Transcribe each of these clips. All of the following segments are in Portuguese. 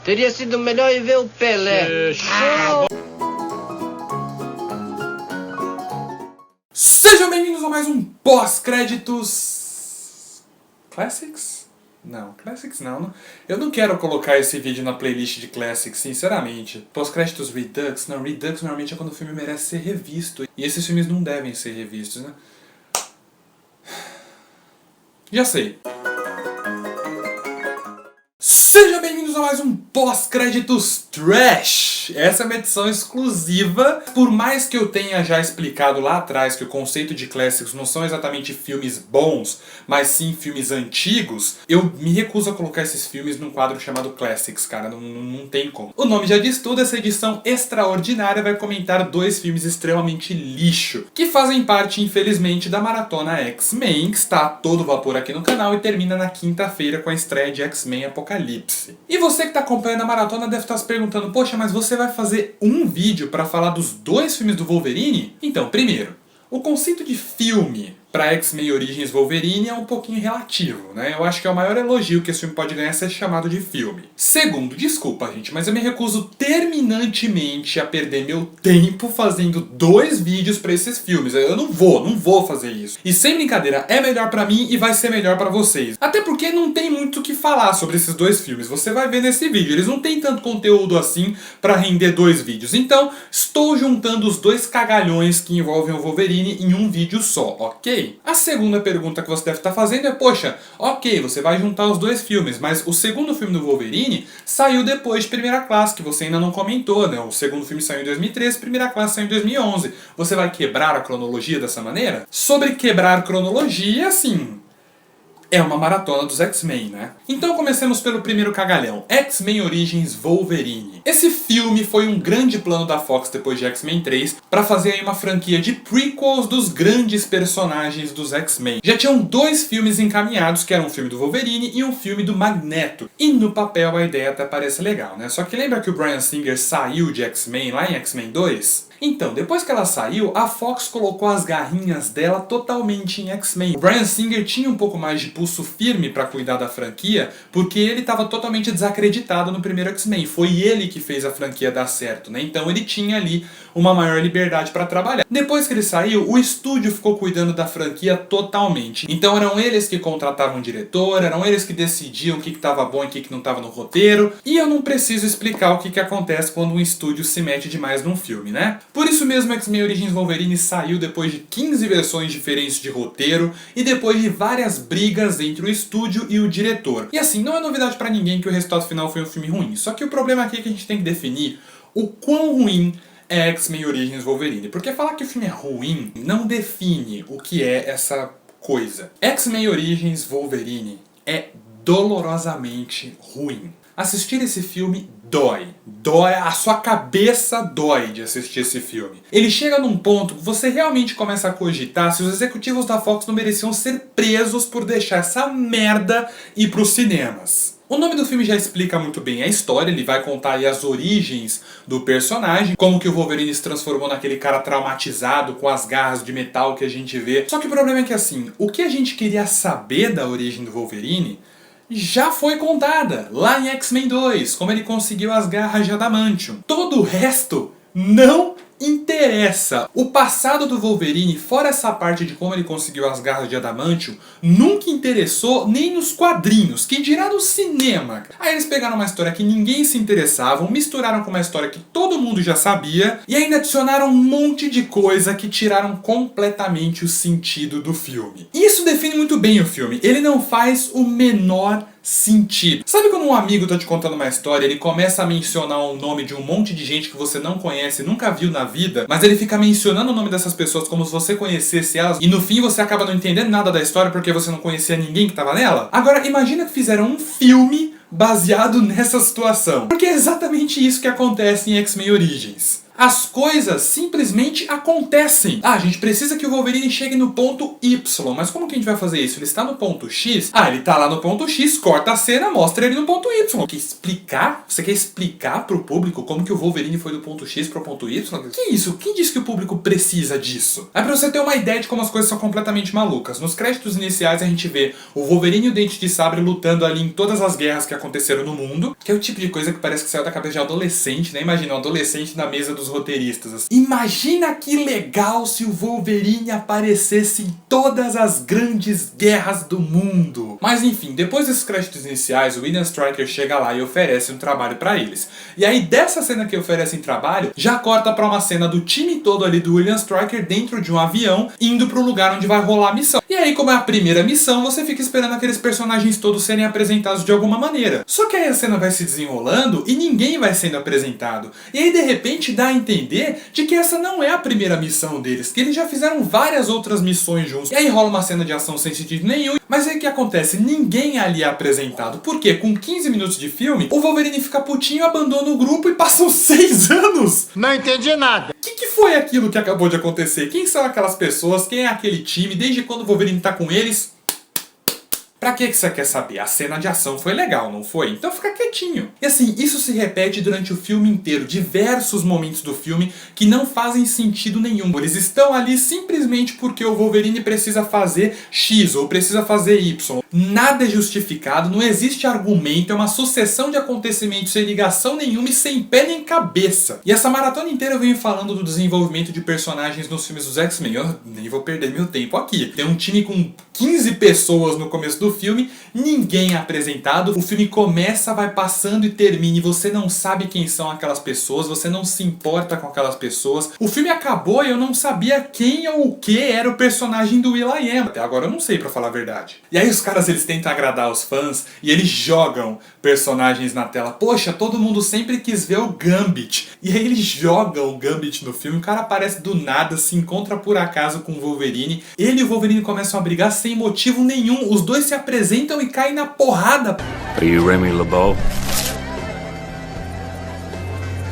Teria sido melhor ir ver o Pelé. Sejam bem-vindos a mais um pós-créditos... Classics? Não, Classics não. Eu não quero colocar esse vídeo na playlist de Classics, sinceramente. Pós-créditos Redux? Não, Redux normalmente é quando o filme merece ser revisto. E esses filmes não devem ser revistos, né? Já sei. Sejam bem-vindos a mais um pós-créditos Trash! Essa é uma edição exclusiva. Por mais que eu tenha já explicado lá atrás que o conceito de Classics não são exatamente filmes bons, mas sim filmes antigos, eu me recuso a colocar esses filmes num quadro chamado Classics, cara, não tem como. O nome já diz tudo, essa edição extraordinária vai comentar dois filmes extremamente lixo, que fazem parte, infelizmente, da maratona X-Men, que está a todo vapor aqui no canal e termina na quinta-feira com a estreia de X-Men Apocalipse. E você que está acompanhando a maratona deve estar se perguntando, poxa, mas você vai fazer um vídeo para falar dos dois filmes do Wolverine? Então, primeiro, o conceito de filme para X-Men Origins Wolverine é um pouquinho relativo, né? Eu acho que é o maior elogio que esse filme pode ganhar ser chamado de filme. Segundo, desculpa gente, mas eu me recuso terminantemente a perder meu tempo fazendo dois vídeos para esses filmes. Eu não vou fazer isso. E sem brincadeira, é melhor para mim e vai ser melhor para vocês. Até porque não tem muito o que falar sobre esses dois filmes. Você vai ver nesse vídeo. Eles não têm tanto conteúdo assim para render dois vídeos. Então, estou juntando os dois cagalhões que envolvem o Wolverine em um vídeo só, ok? A segunda pergunta que você deve estar fazendo é, poxa, ok, você vai juntar os dois filmes, mas o segundo filme do Wolverine saiu depois de Primeira Classe, que você ainda não comentou, né? O segundo filme saiu em 2013, Primeira Classe saiu em 2011. Você vai quebrar a cronologia dessa maneira? Sobre quebrar cronologia, assim... é uma maratona dos X-Men, né? Então comecemos pelo primeiro cagalhão, X-Men Origins Wolverine. Esse filme foi um grande plano da Fox depois de X-Men 3 para fazer aí uma franquia de prequels dos grandes personagens dos X-Men. Já tinham dois filmes encaminhados, que eram um filme do Wolverine e um filme do Magneto. E no papel a ideia até parece legal, né? Só que lembra que o Bryan Singer saiu de X-Men lá em X-Men 2? Então, depois que ela saiu, a Fox colocou as garrinhas dela totalmente em X-Men. O Bryan Singer tinha um pouco mais de pulso firme pra cuidar da franquia, porque ele estava totalmente desacreditado no primeiro X-Men. Foi ele que fez a franquia dar certo, né? Então ele tinha ali uma maior liberdade pra trabalhar. Depois que ele saiu, o estúdio ficou cuidando da franquia totalmente. Então eram eles que contratavam o diretor, eram eles que decidiam o que estava bom e o que não estava no roteiro. E eu não preciso explicar o que acontece quando um estúdio se mete demais num filme, né? Por isso mesmo, X-Men Origins Wolverine saiu depois de 15 versões diferentes de roteiro e depois de várias brigas entre o estúdio e o diretor. E assim, não é novidade pra ninguém que o resultado final foi um filme ruim. Só que o problema aqui é que a gente tem que definir o quão ruim é X-Men Origins Wolverine. Porque falar que o filme é ruim não define o que é essa coisa. X-Men Origins Wolverine é dolorosamente ruim. Assistir esse filme dói. Dói, a sua cabeça dói de assistir esse filme. Ele chega num ponto que você realmente começa a cogitar se os executivos da Fox não mereciam ser presos por deixar essa merda ir pros cinemas. O nome do filme já explica muito bem a história, ele vai contar aí as origens do personagem, como que o Wolverine se transformou naquele cara traumatizado com as garras de metal que a gente vê. Só que o problema é que assim, o que a gente queria saber da origem do Wolverine já foi contada lá em X-Men 2, como ele conseguiu as garras de adamantium. Todo o resto não interessa. O passado do Wolverine, fora essa parte de como ele conseguiu as garras de adamantium, nunca interessou nem nos quadrinhos, que dirá no cinema. Aí eles pegaram uma história que ninguém se interessava, misturaram com uma história que todo mundo já sabia, e ainda adicionaram um monte de coisa que tiraram completamente o sentido do filme. E isso define muito bem o filme. Ele não faz o menor sentido. Sabe quando um amigo tá te contando uma história, ele começa a mencionar o nome de um monte de gente que você não conhece, nunca viu na vida, mas ele fica mencionando o nome dessas pessoas como se você conhecesse elas, e no fim você acaba não entendendo nada da história porque você não conhecia ninguém que tava nela? Agora, imagina que fizeram um filme baseado nessa situação. Porque é exatamente isso que acontece em X-Men Origins. As coisas simplesmente acontecem. Ah, a gente precisa que o Wolverine chegue no ponto Y, mas como que a gente vai fazer isso? Ele está no ponto X? Ah, ele está lá no ponto X, corta a cena, mostra ele no ponto Y. Quer explicar? Você quer explicar pro público como que o Wolverine foi do ponto X pro ponto Y? Que isso? Quem disse que o público precisa disso? É pra você ter uma ideia de como as coisas são completamente malucas. Nos créditos iniciais a gente vê o Wolverine e o Dente de Sabre lutando ali em todas as guerras que aconteceram no mundo, que é o tipo de coisa que parece que saiu da cabeça de adolescente, né? Imagina um adolescente na mesa dos roteiristas. Assim. Imagina que legal se o Wolverine aparecesse em todas as grandes guerras do mundo. Mas enfim, depois desses créditos iniciais, o William Stryker chega lá e oferece um trabalho pra eles. E aí dessa cena que oferecem trabalho, já corta pra uma cena do time todo ali do William Stryker dentro de um avião, indo pro lugar onde vai rolar a missão. E aí, como é a primeira missão, você fica esperando aqueles personagens todos serem apresentados de alguma maneira. Só que aí a cena vai se desenrolando e ninguém vai sendo apresentado. E aí, de repente, dá a entender de que essa não é a primeira missão deles, que eles já fizeram várias outras missões juntos. E aí rola uma cena de ação sem sentido nenhum. Mas aí o que acontece? Ninguém ali é apresentado. Por quê? Com 15 minutos de filme, o Wolverine fica putinho, abandona o grupo e passam 6 anos! Não entendi nada. O que foi aquilo que acabou de acontecer? Quem são aquelas pessoas? Quem é aquele time? Desde quando o Wolverine tá com eles? Pra que você quer saber? A cena de ação foi legal, não foi? Então fica quietinho. E assim, isso se repete durante o filme inteiro. Diversos momentos do filme que não fazem sentido nenhum. Eles estão ali simplesmente porque o Wolverine precisa fazer X ou precisa fazer Y. Nada é justificado, não existe argumento, é uma sucessão de acontecimentos sem ligação nenhuma e sem pé nem cabeça. E essa maratona inteira eu venho falando do desenvolvimento de personagens nos filmes dos X-Men. Eu nem vou perder meu tempo aqui. Tem um time com 15 pessoas no começo do filme, ninguém é apresentado, o filme começa, vai passando e termina e você não sabe quem são aquelas pessoas, você não se importa com aquelas pessoas. O filme acabou e eu não sabia quem ou o que era o personagem do will.i.am. Até agora eu não sei, pra falar a verdade. E aí os caras, eles tentam agradar os fãs e eles jogam personagens na tela. Poxa, todo mundo sempre quis ver o Gambit. E aí eles jogam o Gambit no filme, o cara aparece do nada, se encontra por acaso com o Wolverine. Ele e o Wolverine começam a brigar sem motivo nenhum. Os dois se apresentam e caem na porrada. Are you Remy LeBeau?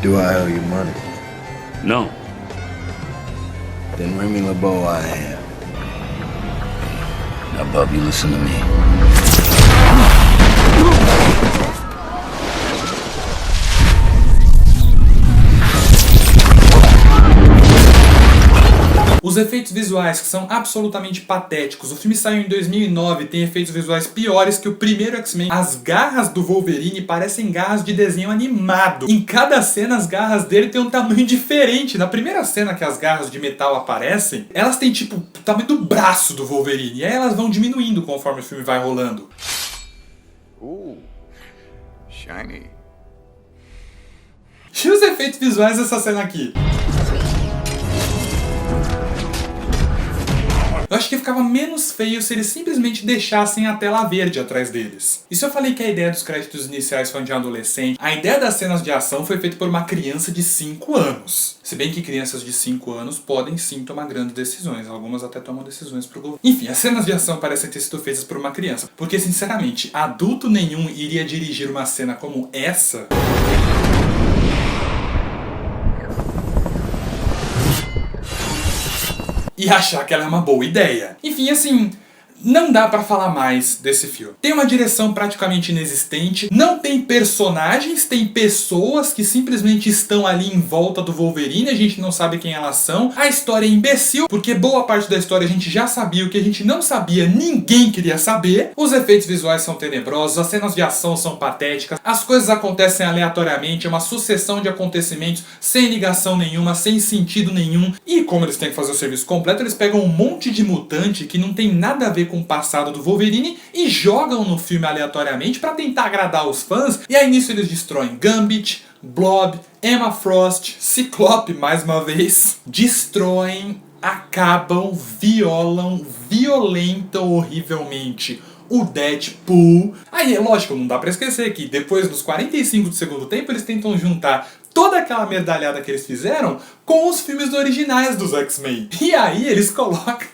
Do I owe you money? No. Then Remy LeBeau I am. Now, Bob, you listen to me. Os efeitos visuais, que são absolutamente patéticos. O filme saiu em 2009, tem efeitos visuais piores que o primeiro X-Men. As garras do Wolverine parecem garras de desenho animado. Em cada cena, as garras dele têm um tamanho diferente. Na primeira cena que as garras de metal aparecem, elas têm tipo o tamanho do braço do Wolverine. E aí elas vão diminuindo conforme o filme vai rolando. Shiny. E os efeitos visuais dessa cena aqui? Eu acho que ficava menos feio se eles simplesmente deixassem a tela verde atrás deles. E se eu falei que a ideia dos créditos iniciais foi de um adolescente, a ideia das cenas de ação foi feita por uma criança de 5 anos. Se bem que crianças de 5 anos podem sim tomar grandes decisões, algumas até tomam decisões pro governo. Enfim, as cenas de ação parecem ter sido feitas por uma criança, porque sinceramente, adulto nenhum iria dirigir uma cena como essa... e achar que ela é uma boa ideia. Enfim, assim, não dá pra falar mais desse filme. Tem uma direção praticamente inexistente, não tem personagens, tem pessoas que simplesmente estão ali em volta do Wolverine, a gente não sabe quem elas são. A história é imbecil, porque boa parte da história a gente já sabia, o que a gente não sabia, ninguém queria saber. Os efeitos visuais são tenebrosos, as cenas de ação são patéticas, as coisas acontecem aleatoriamente, é uma sucessão de acontecimentos sem ligação nenhuma, sem sentido nenhum. E como eles têm que fazer o serviço completo, eles pegam um monte de mutante que não tem nada a ver com o passado do Wolverine e jogam no filme aleatoriamente pra tentar agradar os fãs. E aí nisso eles destroem Gambit, Blob, Emma Frost, Ciclope mais uma vez. Destroem, acabam, violam, violentam horrivelmente o Deadpool. Aí é lógico, não dá pra esquecer que depois dos 45 do segundo tempo eles tentam juntar toda aquela medalhada que eles fizeram com os filmes originais dos X-Men. E aí eles colocam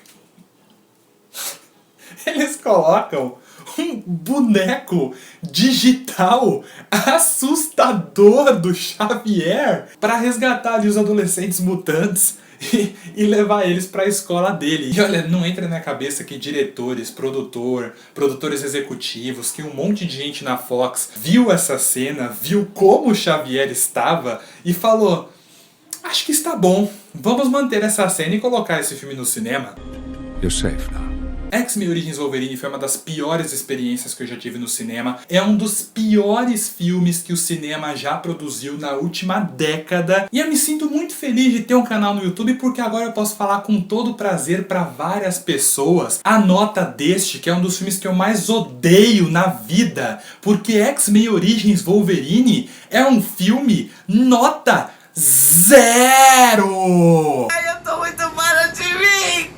um boneco digital assustador do Xavier para resgatar ali os adolescentes mutantes e levar eles para a escola dele. E olha, não entra na minha cabeça que diretores, produtores executivos, que um monte de gente na Fox viu essa cena, viu como o Xavier estava e falou: acho que está bom, vamos manter essa cena e colocar esse filme no cinema. You're safe now. X-Men Origins Wolverine foi uma das piores experiências que eu já tive no cinema. É um dos piores filmes que o cinema já produziu na última década. E eu me sinto muito feliz de ter um canal no YouTube, porque agora eu posso falar com todo prazer para várias pessoas a nota deste, que é um dos filmes que eu mais odeio na vida. Porque X-Men Origins Wolverine é um filme nota 0! Eu tô muito fora de mim!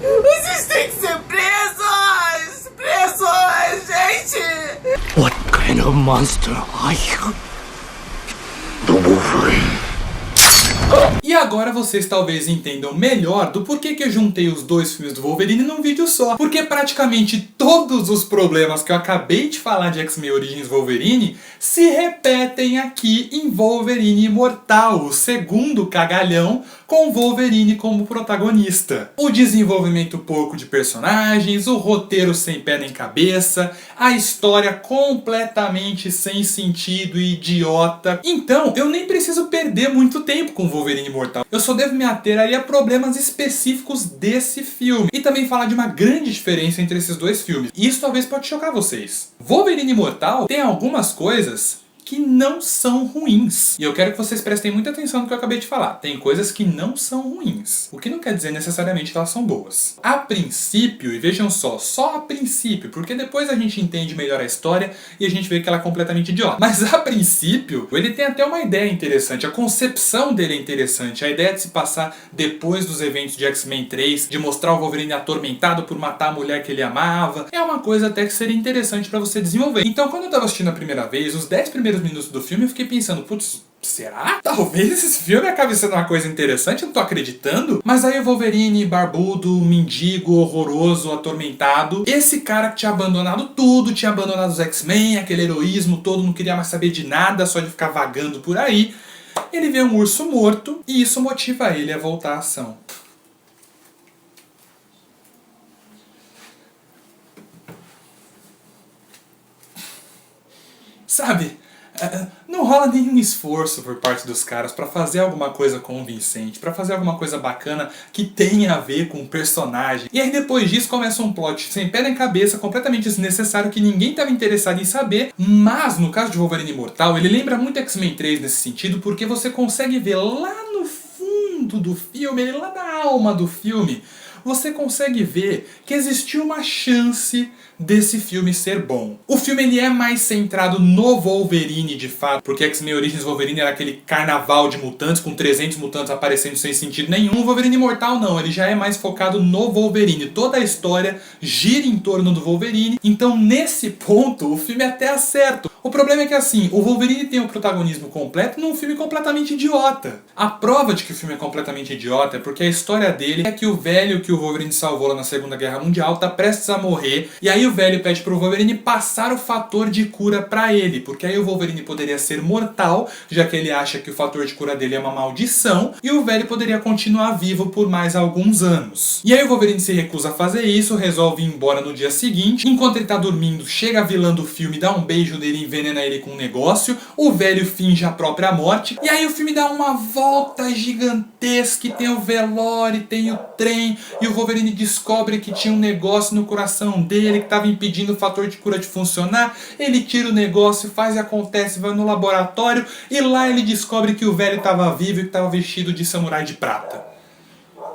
Vocês têm que ser presos! Presos, gente! What kind of monster are you? The Wolverine. E agora vocês talvez entendam melhor do porquê que eu juntei os dois filmes do Wolverine num vídeo só. Porque praticamente todos os problemas que eu acabei de falar de X-Men Origins Wolverine se repetem aqui em Wolverine Imortal, o segundo cagalhão com Wolverine como protagonista. O desenvolvimento pouco de personagens, o roteiro sem pé nem cabeça, a história completamente sem sentido e idiota. Então, eu nem preciso perder muito tempo com Wolverine Imortal. Eu só devo me ater ali a problemas específicos desse filme. E também falar de uma grande diferença entre esses dois filmes. E isso talvez pode chocar vocês. Wolverine Imortal tem algumas coisas que não são ruins. E eu quero que vocês prestem muita atenção no que eu acabei de falar. Tem coisas que não são ruins. O que não quer dizer necessariamente que elas são boas. A princípio, e vejam só a princípio, porque depois a gente entende melhor a história e a gente vê que ela é completamente idiota. Mas a princípio, ele tem até uma ideia interessante. A concepção dele é interessante. A ideia de se passar depois dos eventos de X-Men 3, de mostrar o Wolverine atormentado por matar a mulher que ele amava, é uma coisa até que seria interessante pra você desenvolver. Então, quando eu tava assistindo a primeira vez, os 10 primeiros minutos do filme, eu fiquei pensando, putz, será? Talvez esse filme acabe sendo uma coisa interessante, eu não tô acreditando. Mas aí o Wolverine, barbudo, mendigo, horroroso, atormentado, esse cara que tinha abandonado tudo, tinha abandonado os X-Men, aquele heroísmo todo, não queria mais saber de nada, só de ficar vagando por aí, ele vê um urso morto e isso motiva ele a voltar à ação. Sabe? Não rola nenhum esforço por parte dos caras pra fazer alguma coisa convincente, pra fazer alguma coisa bacana que tenha a ver com o personagem. E aí depois disso começa um plot sem pé nem cabeça, completamente desnecessário, que ninguém estava interessado em saber. Mas no caso de Wolverine Imortal, ele lembra muito X-Men 3 nesse sentido, porque você consegue ver lá no fundo do filme, lá na alma do filme, você consegue ver que existiu uma chance desse filme ser bom. O filme ele é mais centrado no Wolverine de fato, porque X-Men Origins Wolverine era aquele carnaval de mutantes com 300 mutantes aparecendo sem sentido nenhum. O Wolverine Imortal não, ele já é mais focado no Wolverine. Toda a história gira em torno do Wolverine, então nesse ponto o filme até acerta. O problema é que assim, o Wolverine tem o protagonismo completo num filme completamente idiota. A prova de que o filme é completamente idiota é porque a história dele é que o velho que o Wolverine salvou lá na Segunda Guerra Mundial tá prestes a morrer, e aí o velho pede pro Wolverine passar o fator de cura pra ele, porque aí o Wolverine poderia ser mortal, já que ele acha que o fator de cura dele é uma maldição, e o velho poderia continuar vivo por mais alguns anos. E aí o Wolverine se recusa a fazer isso, resolve ir embora no dia seguinte. Enquanto ele tá dormindo, chega a vilã do filme, dá um beijo nele e envenena ele com um negócio, o velho finge a própria morte, e aí o filme dá uma volta gigantesca, e tem o velório, tem o trem, e o Wolverine descobre que tinha um negócio no coração dele que estava impedindo o fator de cura de funcionar. Ele tira o negócio, faz e acontece, vai no laboratório e lá ele descobre que o velho estava vivo e que estava vestido de samurai de prata.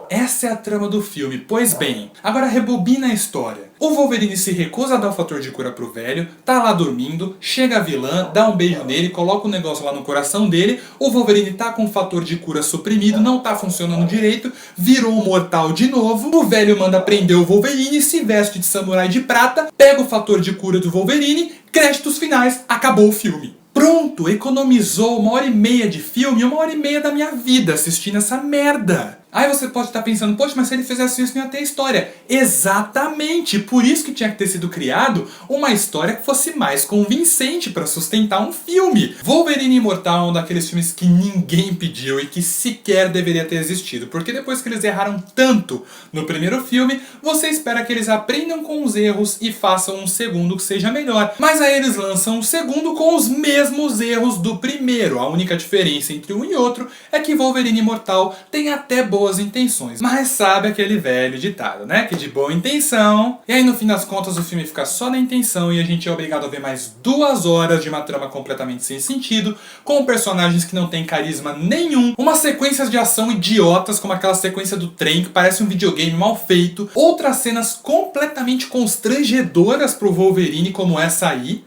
Essa é a trama do filme. Pois bem, agora rebobina a história. O Wolverine se recusa a dar o fator de cura pro velho, tá lá dormindo, chega a vilã, dá um beijo nele, coloca o negócio lá no coração dele, o Wolverine tá com o fator de cura suprimido, não tá funcionando direito, virou um mortal de novo, o velho manda prender o Wolverine, se veste de samurai de prata, pega o fator de cura do Wolverine, créditos finais, acabou o filme. Pronto, economizou 1h30 de filme e 1h30 da minha vida assistindo essa merda. Aí você pode estar pensando, poxa, mas se ele fizesse isso não ia ter história. Exatamente, por isso que tinha que ter sido criado uma história que fosse mais convincente para sustentar um filme. Wolverine Imortal é um daqueles filmes que ninguém pediu e que sequer deveria ter existido, porque depois que eles erraram tanto no primeiro filme, você espera que eles aprendam com os erros e façam um segundo que seja melhor. Mas aí eles lançam um segundo com os mesmos erros do primeiro. A única diferença entre um e outro é que Wolverine Imortal tem até boas intenções. Mas sabe aquele velho ditado, né? Que de boa intenção... E aí no fim das contas o filme fica só na intenção e a gente é obrigado a ver mais 2 horas de uma trama completamente sem sentido, com personagens que não têm carisma nenhum, umas sequências de ação idiotas como aquela sequência do trem que parece um videogame mal feito, outras cenas completamente constrangedoras pro Wolverine como essa aí.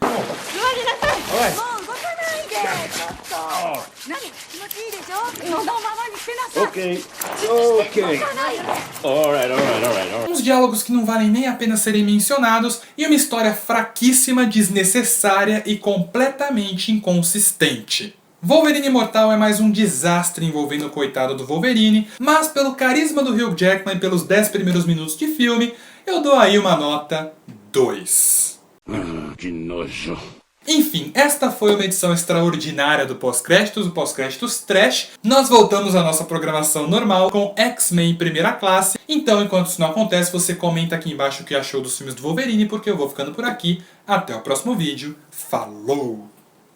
Uns diálogos que não valem nem a pena serem mencionados e uma história fraquíssima, desnecessária e completamente inconsistente. Wolverine Imortal é mais um desastre envolvendo o coitado do Wolverine, mas pelo carisma do Hugh Jackman e pelos 10 primeiros minutos de filme, eu dou aí uma nota 2. Que nojo. Enfim, esta foi uma edição extraordinária do Pós-Créditos, o Pós-Créditos Trash. Nós voltamos à nossa programação normal com X-Men Primeira Classe. Então, enquanto isso não acontece, você comenta aqui embaixo o que achou dos filmes do Wolverine, porque eu vou ficando por aqui. Até o próximo vídeo. Falou!